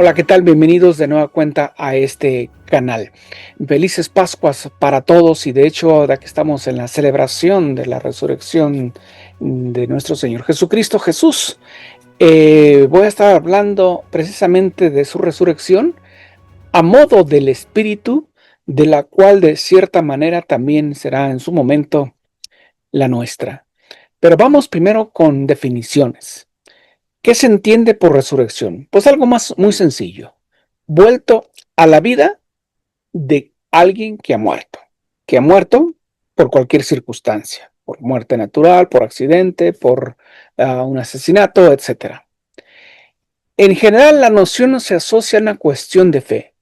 Hola, ¿qué tal? Bienvenidos de nueva cuenta a este canal. Felices Pascuas para todos y de hecho, ya que estamos en la celebración de la resurrección de nuestro Señor Jesucristo Jesús, voy a estar hablando precisamente de su resurrección a modo del Espíritu, de la cual de cierta manera también será en su momento la nuestra. Pero vamos primero con definiciones. ¿Qué se entiende por resurrección? Pues algo muy sencillo. Vuelto a la vida de alguien que ha muerto por cualquier circunstancia, por muerte natural, por accidente, por un asesinato, etcétera. En general, la noción no se asocia a una cuestión de fe,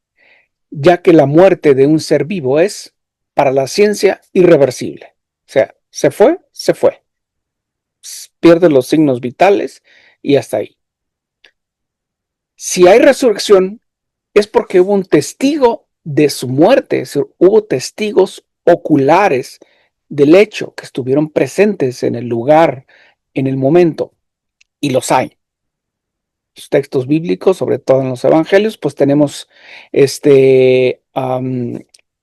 ya que la muerte de un ser vivo es, para la ciencia, irreversible. O sea, se fue. Pierde los signos vitales y hasta ahí. Si hay resurrección, es porque hubo un testigo de su muerte, hubo testigos oculares del hecho que estuvieron presentes en el lugar, en el momento, y los hay. Los textos bíblicos, sobre todo en los evangelios, pues tenemos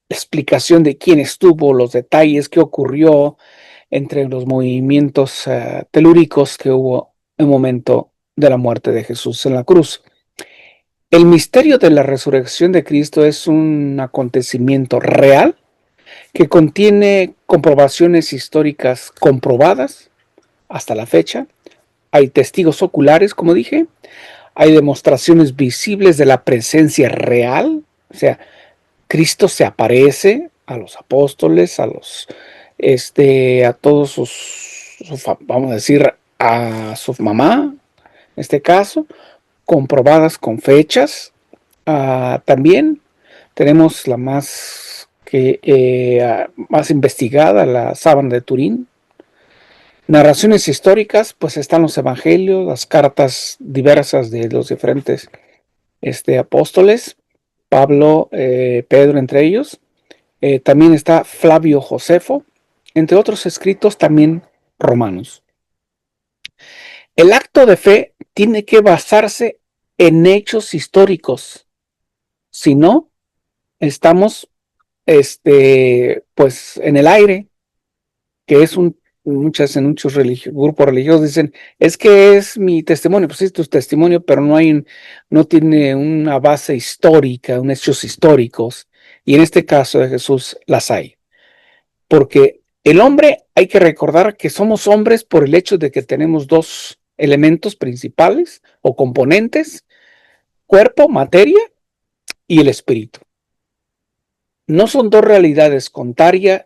explicación de quién estuvo, los detalles, qué ocurrió entre los movimientos telúricos que hubo en el momento de la muerte de Jesús en la cruz. El misterio de la resurrección de Cristo es un acontecimiento real que contiene comprobaciones históricas comprobadas hasta la fecha. Hay testigos oculares, como dije. Hay demostraciones visibles de la presencia real. O sea, Cristo se aparece a los apóstoles, a todos vamos a decir, a su mamá, en este caso, comprobadas con fechas. También tenemos la más investigada, la sábana de Turín. Narraciones históricas, pues están los evangelios, las cartas diversas de los diferentes apóstoles, Pablo, Pedro entre ellos. También está Flavio Josefo, entre otros escritos también romanos. El acto de fe tiene que basarse en hechos históricos. Si no, estamos pues en el aire, que es en muchos grupos religiosos dicen, es que es mi testimonio. Pues sí, es tu testimonio, pero no tiene una base histórica, unos hechos históricos, y en este caso de Jesús las hay. Porque el hombre, hay que recordar que somos hombres por el hecho de que tenemos dos elementos principales o componentes: cuerpo, materia, y el espíritu. No son dos realidades contrarias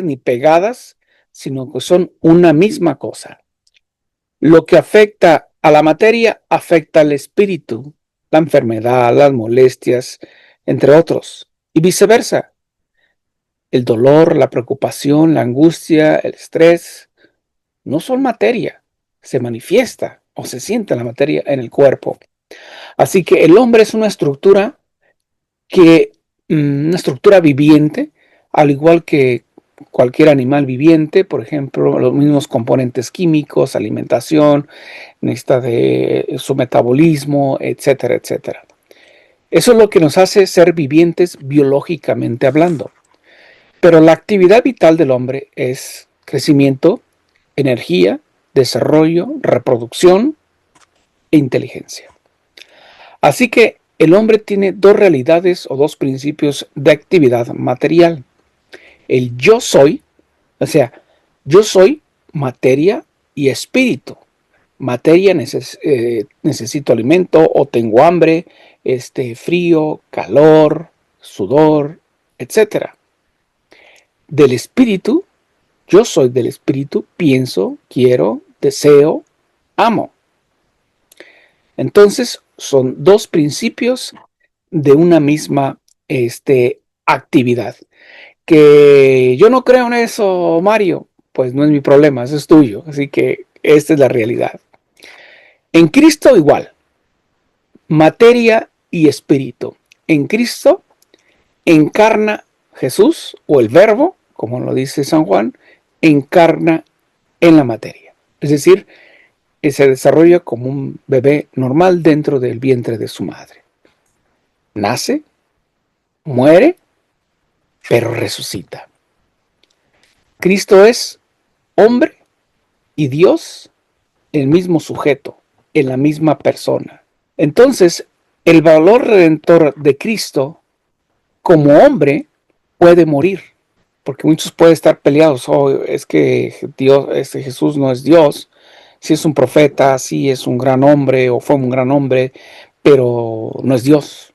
ni pegadas, sino que son una misma cosa. Lo que afecta a la materia afecta al espíritu, la enfermedad, las molestias, entre otros, y viceversa. El dolor, la preocupación, la angustia, el estrés, no son materia, se manifiesta o se siente la materia en el cuerpo. Así que el hombre es una estructura viviente, al igual que cualquier animal viviente. Por ejemplo, los mismos componentes químicos, alimentación, necesita de su metabolismo, etcétera, etcétera. Eso es lo que nos hace ser vivientes biológicamente hablando. Pero la actividad vital del hombre es crecimiento, energía, desarrollo, reproducción e inteligencia. Así que el hombre tiene dos realidades o dos principios de actividad material. El yo soy, o sea, yo soy materia y espíritu. Materia, necesito alimento o tengo hambre, frío, calor, sudor, etc. Del espíritu, yo soy del espíritu, pienso, quiero, deseo, amo. Entonces, son dos principios de una misma actividad. Que yo no creo en eso, Mario, pues no es mi problema, eso es tuyo. Así que esta es la realidad. En Cristo igual, materia y espíritu. En Cristo encarna Jesús, o el Verbo, como lo dice San Juan, encarna en la materia. Es decir, se desarrolla como un bebé normal dentro del vientre de su madre. nace, muere, pero resucita. Cristo es hombre y Dios, el mismo sujeto, en la misma persona. Entonces, el valor redentor de Cristo como hombre puede morir, porque muchos pueden estar peleados. Oh, es que Dios, Jesús no es Dios. Sí es un profeta, sí es un gran hombre o fue un gran hombre, pero no es Dios,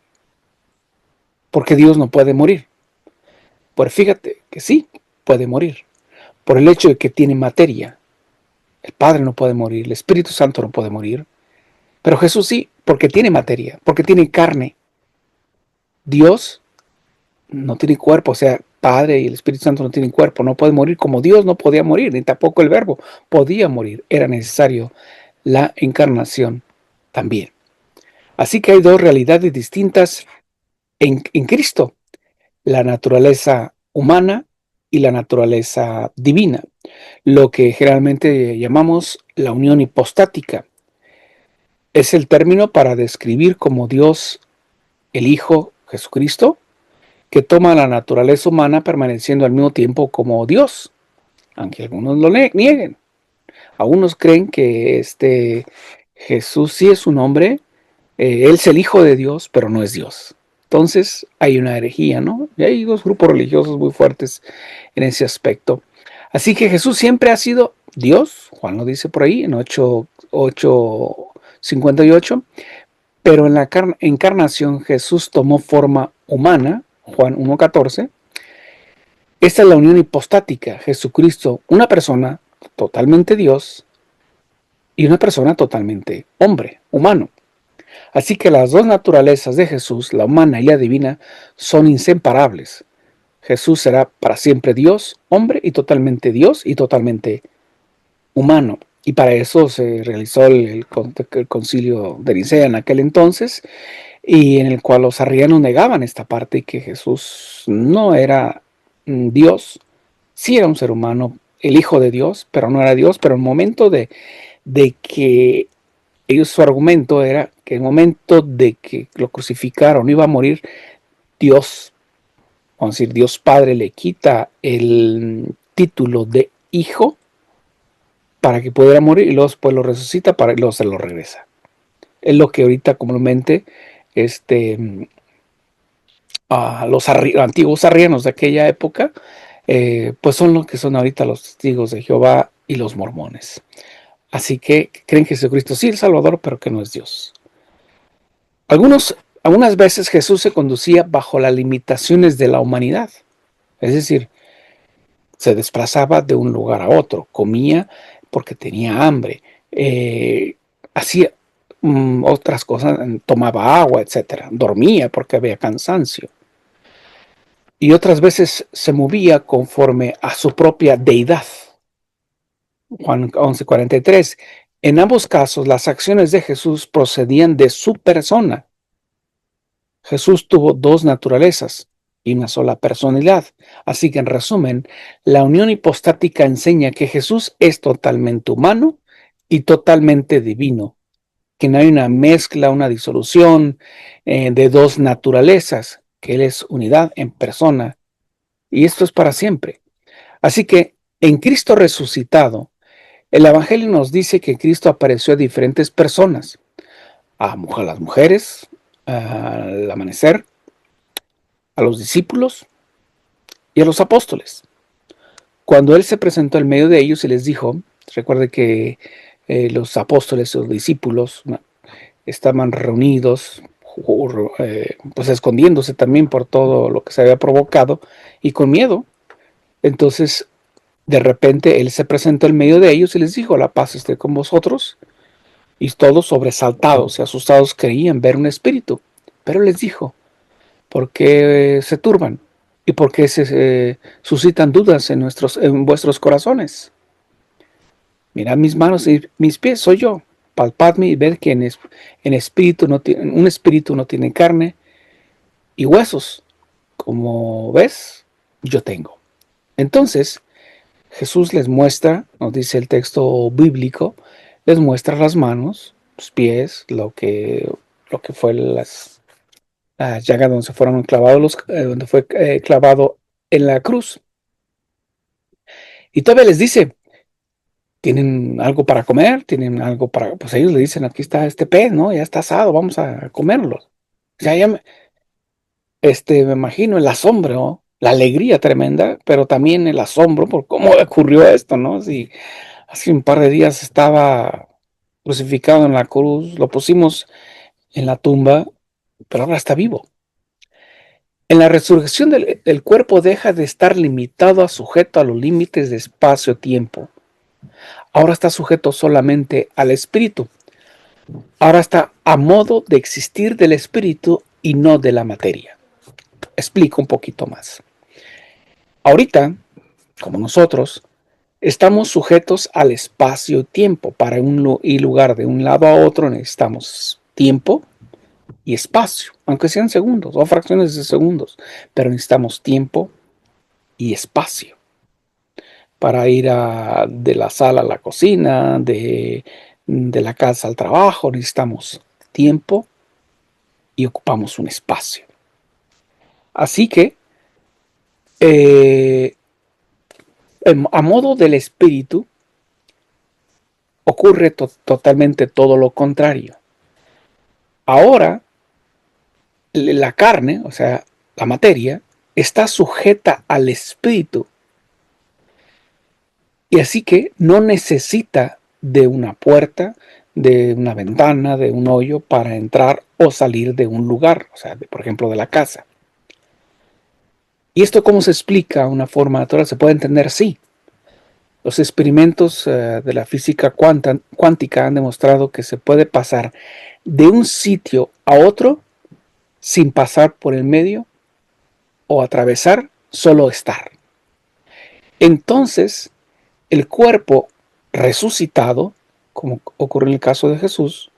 porque Dios no puede morir. Pues fíjate que sí puede morir, por el hecho de que tiene materia. El Padre no puede morir, el Espíritu Santo no puede morir, pero Jesús sí, porque tiene materia, porque tiene carne. Dios no tiene cuerpo, o sea, Padre y el Espíritu Santo no tienen cuerpo, no puede morir como Dios no podía morir, ni tampoco el Verbo podía morir. Era necesario la encarnación también. Así que hay dos realidades distintas en Cristo, la naturaleza humana y la naturaleza divina, lo que generalmente llamamos la unión hipostática. Es el término para describir cómo Dios, el Hijo Jesucristo, que toma la naturaleza humana permaneciendo al mismo tiempo como Dios, aunque algunos lo nieguen. Algunos creen que Jesús sí es un hombre, él es el Hijo de Dios, pero no es Dios. Entonces hay una herejía, ¿no? Y hay dos grupos religiosos muy fuertes en ese aspecto. Así que Jesús siempre ha sido Dios, Juan lo dice por ahí en 8:58, pero en la encarnación Jesús tomó forma humana, Juan 1:14. Esta es la unión hipostática, Jesucristo, una persona totalmente Dios y una persona totalmente hombre, humano. Así que las dos naturalezas de Jesús, la humana y la divina, son inseparables. Jesús será para siempre Dios, hombre y totalmente humano. Y para eso se realizó el concilio de Nicea en aquel entonces, y en el cual los arrianos negaban esta parte, que Jesús no era Dios, sí era un ser humano, el Hijo de Dios, pero no era Dios. Pero el momento de que ellos, su argumento era que el momento de que lo crucificaron iba a morir, Dios, vamos a decir, Dios Padre le quita el título de hijo para que pudiera morir, y luego después lo resucita para y luego se lo regresa. Es lo que ahorita comúnmente los antiguos arrianos de aquella época, pues son lo que son ahorita los testigos de Jehová y los mormones. Así que creen que Jesucristo sí es el Salvador, pero que no es Dios. Algunas veces Jesús se conducía bajo las limitaciones de la humanidad. Es decir, se desplazaba de un lugar a otro, comía porque tenía hambre, hacía otras cosas, tomaba agua, etc. Dormía porque había cansancio. Y otras veces se movía conforme a su propia deidad. Juan 11:43. En ambos casos, las acciones de Jesús procedían de su persona. Jesús tuvo dos naturalezas y una sola personalidad. Así que, en resumen, la unión hipostática enseña que Jesús es totalmente humano y totalmente divino, que no hay una mezcla, una disolución de dos naturalezas, que Él es unidad en persona, y esto es para siempre. Así que, en Cristo resucitado, el Evangelio nos dice que Cristo apareció a diferentes personas, a las mujeres, al amanecer, a los discípulos y a los apóstoles. Cuando Él se presentó en medio de ellos y les dijo, recuerde que los apóstoles, los discípulos, estaban reunidos, pues escondiéndose también por todo lo que se había provocado y con miedo. Entonces, de repente, Él se presentó en medio de ellos y les dijo, la paz esté con vosotros. Y todos, sobresaltados y asustados, creían ver un espíritu. Pero les dijo, ¿por qué se turban? ¿Y por qué se suscitan dudas en vuestros corazones? Mirad mis manos y mis pies, soy yo. Palpadme y ved que un espíritu no tiene carne y huesos. Como ves, yo tengo. Entonces, Jesús les muestra, nos dice el texto bíblico, les muestra las manos, los pies, lo que fue la llaga donde se fueron clavados donde fue clavado en la cruz. Y todavía les dice, ¿tienen algo para comer? ¿Tienen algo para...? Pues ellos le dicen, aquí está este pez, ¿no? Ya está asado, vamos a comerlo. Ya me imagino el asombro, la alegría tremenda, pero también el asombro por cómo ocurrió esto, ¿no? Si hace un par de días estaba crucificado en la cruz, lo pusimos en la tumba, pero ahora está vivo. En la resurrección el cuerpo deja de estar limitado sujeto a los límites de espacio-tiempo. Ahora está sujeto solamente al espíritu. Ahora está a modo de existir del espíritu y no de la materia. Explico un poquito más. Ahorita, como nosotros, estamos sujetos al espacio-tiempo. Para ir lugar de un lado a otro necesitamos tiempo y espacio, aunque sean segundos o fracciones de segundos, pero necesitamos tiempo y espacio para ir de la sala a la cocina, de la casa al trabajo. Necesitamos tiempo y ocupamos un espacio. Así que, a modo del espíritu, ocurre totalmente todo lo contrario. Ahora, la carne, o sea, la materia, está sujeta al espíritu. Y así que no necesita de una puerta, de una ventana, de un hoyo para entrar o salir de un lugar, o sea, por ejemplo, de la casa. ¿Y esto cómo se explica de una forma natural? Se puede entender, sí. Los experimentos de la física cuántica han demostrado que se puede pasar de un sitio a otro sin pasar por el medio o atravesar, solo estar. Entonces, el cuerpo resucitado, como ocurre en el caso de Jesús,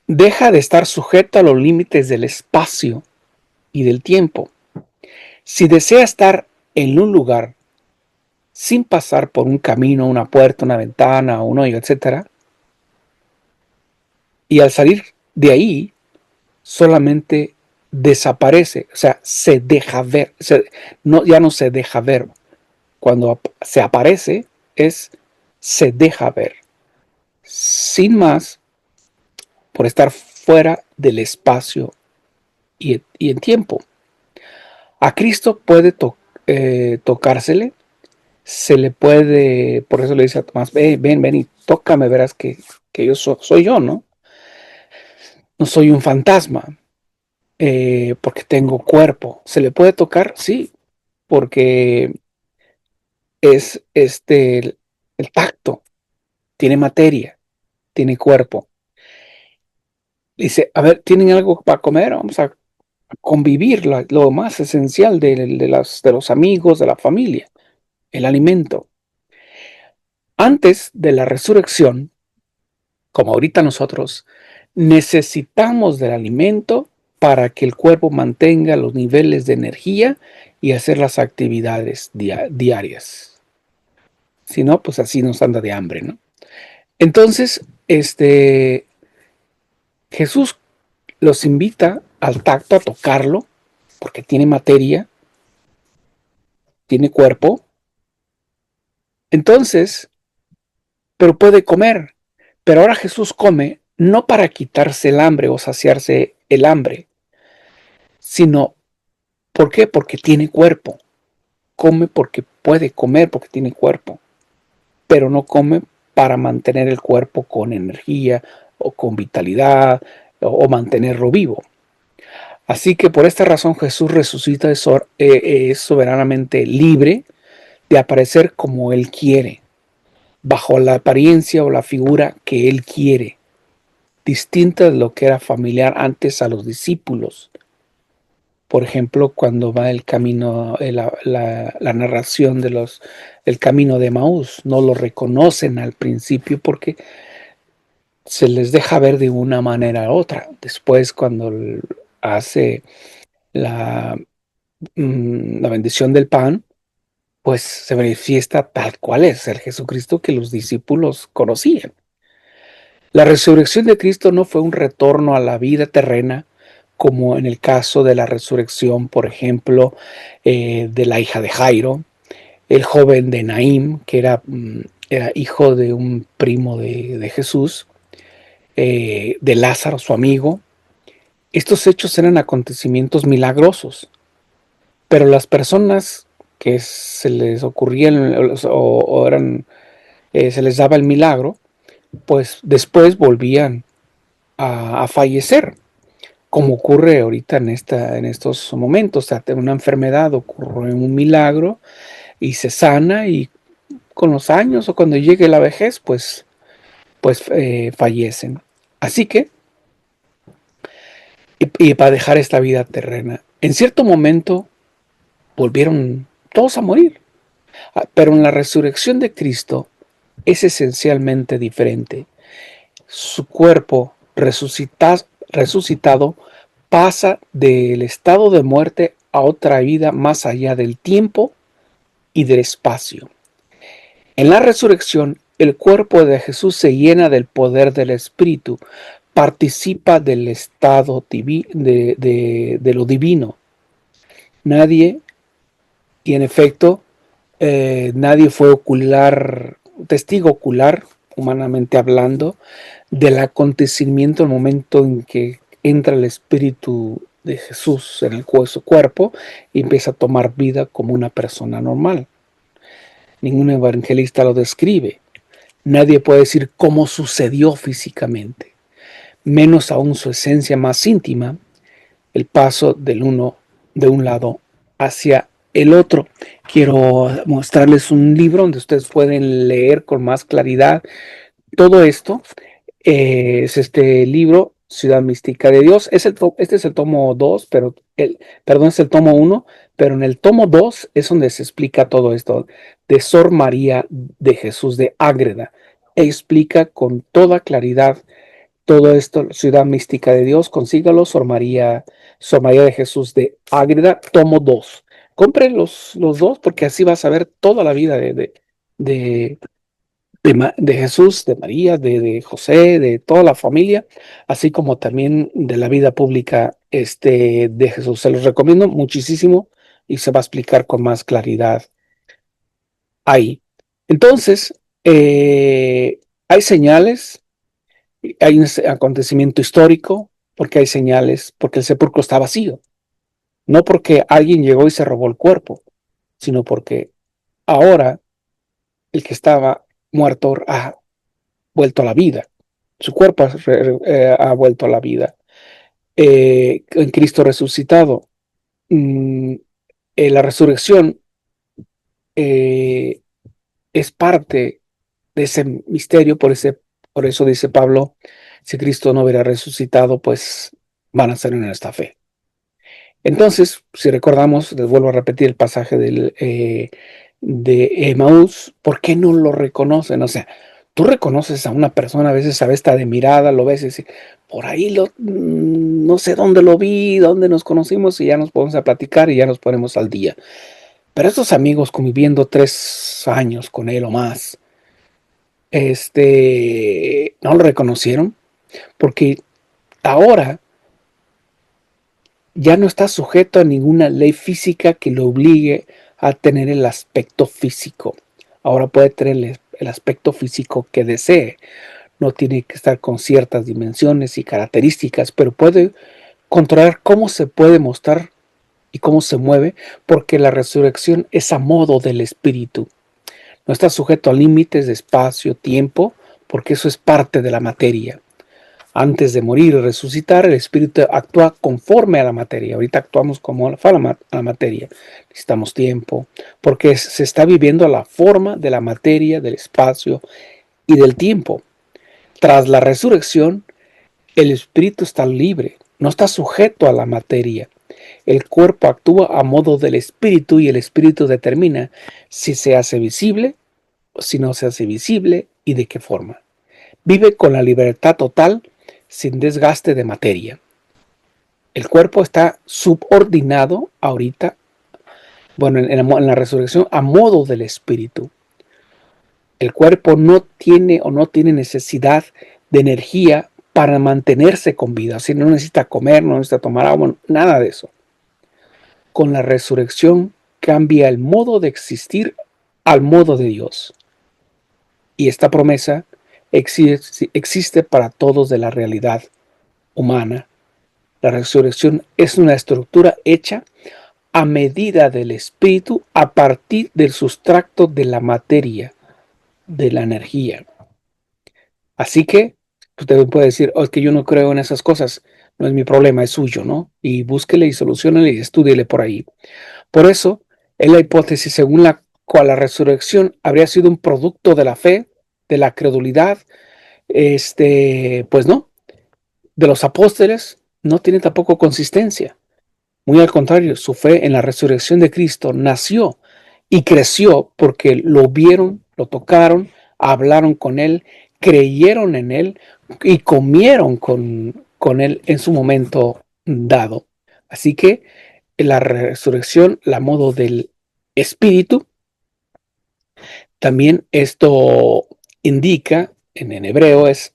deja de estar sujeto a los límites del espacio y del tiempo. Si desea estar en un lugar sin pasar por un camino, una puerta, una ventana, un hoyo, etc., y al salir de ahí, solamente desaparece, o sea, se deja ver, ya no se deja ver. Cuando se aparece, se deja ver. Sin más, por estar fuera del espacio y en tiempo. A Cristo puede tocársele, se le puede, por eso le dice a Tomás, ven y tócame, verás que yo soy yo, ¿no? No soy un fantasma, porque tengo cuerpo. ¿Se le puede tocar? Sí, porque es el tacto, tiene materia, tiene cuerpo. Dice, a ver, ¿tienen algo para comer? Vamos a convivir, lo más esencial de los amigos, de la familia, el alimento. Antes de la resurrección, como ahorita nosotros, necesitamos del alimento para que el cuerpo mantenga los niveles de energía y hacer las actividades diarias. Si no, pues así nos anda de hambre, ¿no? Entonces, Jesús los invita al tacto, a tocarlo, porque tiene materia, tiene cuerpo. Entonces, pero puede comer. Pero ahora Jesús come no para quitarse el hambre o saciarse el hambre, sino, ¿por qué? Porque tiene cuerpo. Come porque puede comer, porque tiene cuerpo. Pero no come para mantener el cuerpo con energía o con vitalidad o mantenerlo vivo. Así que por esta razón Jesús resucita, es soberanamente libre de aparecer como Él quiere, bajo la apariencia o la figura que Él quiere, distinta de lo que era familiar antes a los discípulos. Por ejemplo, cuando va el camino, la narración del camino de Maús, no lo reconocen al principio porque se les deja ver de una manera u otra. Después, cuando hace la bendición del pan, pues se manifiesta tal cual es el Jesucristo que los discípulos conocían. La resurrección de Cristo no fue un retorno a la vida terrena como en el caso de la resurrección, por ejemplo, de la hija de Jairo, el joven de Naim, que era hijo de un primo de Jesús, de Lázaro, su amigo. Estos hechos eran acontecimientos milagrosos, pero las personas que se les ocurrían se les daba el milagro, pues después volvían a fallecer, como ocurre ahorita en estos momentos. O sea, una enfermedad ocurre un milagro y se sana, y con los años o cuando llegue la vejez, pues fallecen. Así que, y para dejar esta vida terrena, en cierto momento volvieron todos a morir. Pero en la resurrección de Cristo es esencialmente diferente. Su cuerpo resucitado pasa del estado de muerte a otra vida más allá del tiempo y del espacio. En la resurrección, el cuerpo de Jesús se llena del poder del Espíritu, participa del estado de lo divino. Nadie, y en efecto, nadie fue testigo ocular, humanamente hablando, del acontecimiento, el momento en que entra el Espíritu de Jesús en su cuerpo y empieza a tomar vida como una persona normal. Ningún evangelista lo describe. Nadie puede decir cómo sucedió físicamente, menos aún su esencia más íntima, el paso de un lado hacia el otro. Quiero mostrarles un libro donde ustedes pueden leer con más claridad todo esto. Es este libro, Ciudad Mística de Dios. Este es el tomo 2, perdón, es el tomo 1, pero en el tomo 2 es donde se explica todo esto de Sor María de Jesús de Ágreda. Explica con toda claridad todo esto, Ciudad Mística de Dios. Consígalo, Sor María de Jesús de Ágreda, tomo 2. Compre los dos, porque así vas a ver toda la vida de, de Jesús, de María, de José, de toda la familia, así como también de la vida pública de Jesús. Se los recomiendo muchísimo y se va a explicar con más claridad ahí. Entonces, hay señales, hay un acontecimiento histórico, porque hay señales, porque el sepulcro está vacío. No porque alguien llegó y se robó el cuerpo, sino porque ahora el que estaba muerto ha vuelto a la vida. Su cuerpo ha vuelto a la vida. En Cristo resucitado. La resurrección es parte de ese misterio, por eso dice Pablo, si Cristo no hubiera resucitado, pues van a ser en esta fe. Entonces, si recordamos, les vuelvo a repetir el pasaje de Emaús, ¿por qué no lo reconocen? O sea, tú reconoces a una persona, a veces a esta de mirada, lo ves y dices, por ahí no sé dónde lo vi, dónde nos conocimos, y ya nos ponemos a platicar y ya nos ponemos al día. Pero estos amigos conviviendo 3 años con él o más, no lo reconocieron, porque ahora ya no está sujeto a ninguna ley física que lo obligue a tener el aspecto físico. Ahora puede tener el aspecto físico que desee. No tiene que estar con ciertas dimensiones y características, pero puede controlar cómo se puede mostrar y cómo se mueve, porque la resurrección es a modo del espíritu. No está sujeto a límites de espacio, tiempo, porque eso es parte de la materia. Antes de morir y resucitar, el espíritu actúa conforme a la materia. Ahorita actuamos como a la materia. Necesitamos tiempo, porque se está viviendo la forma de la materia, del espacio y del tiempo. Tras la resurrección, el espíritu está libre, no está sujeto a la materia. El cuerpo actúa a modo del espíritu, y el espíritu determina si se hace visible o si no se hace visible y de qué forma. Vive con la libertad total, sin desgaste de materia. El cuerpo está subordinado ahorita, bueno, en la resurrección, a modo del espíritu. El cuerpo no tiene necesidad de energía para mantenerse con vida. Así no necesita comer, no necesita tomar agua, nada de eso. Con la resurrección cambia el modo de existir al modo de Dios. Y esta promesa existe para todos de la realidad humana. La resurrección es una estructura hecha a medida del espíritu a partir del sustrato de la materia, de la energía. Así que usted puede decir, oh, es que yo no creo en esas cosas. No es mi problema, es suyo, ¿no? Y búsquele y solucionele y estúdiele por ahí. Por eso, es la hipótesis según la cual la resurrección habría sido un producto de la fe, de la credulidad, pues no, de los apóstoles, no tiene tampoco consistencia. Muy al contrario, su fe en la resurrección de Cristo nació y creció porque lo vieron, lo tocaron, hablaron con Él, creyeron en Él y comieron con Él en su momento dado. Así que la resurrección, la modo del Espíritu, también esto indica, en hebreo es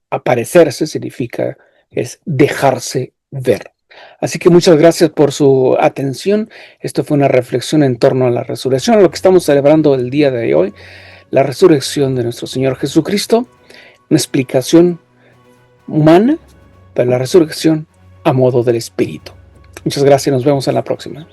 aparecerse, significa, es dejarse ver. Así que muchas gracias por su atención. Esto fue una reflexión en torno a la resurrección, a lo que estamos celebrando el día de hoy, la resurrección de nuestro Señor Jesucristo, una explicación humana, pero la resurrección a modo del Espíritu. Muchas gracias, nos vemos en la próxima.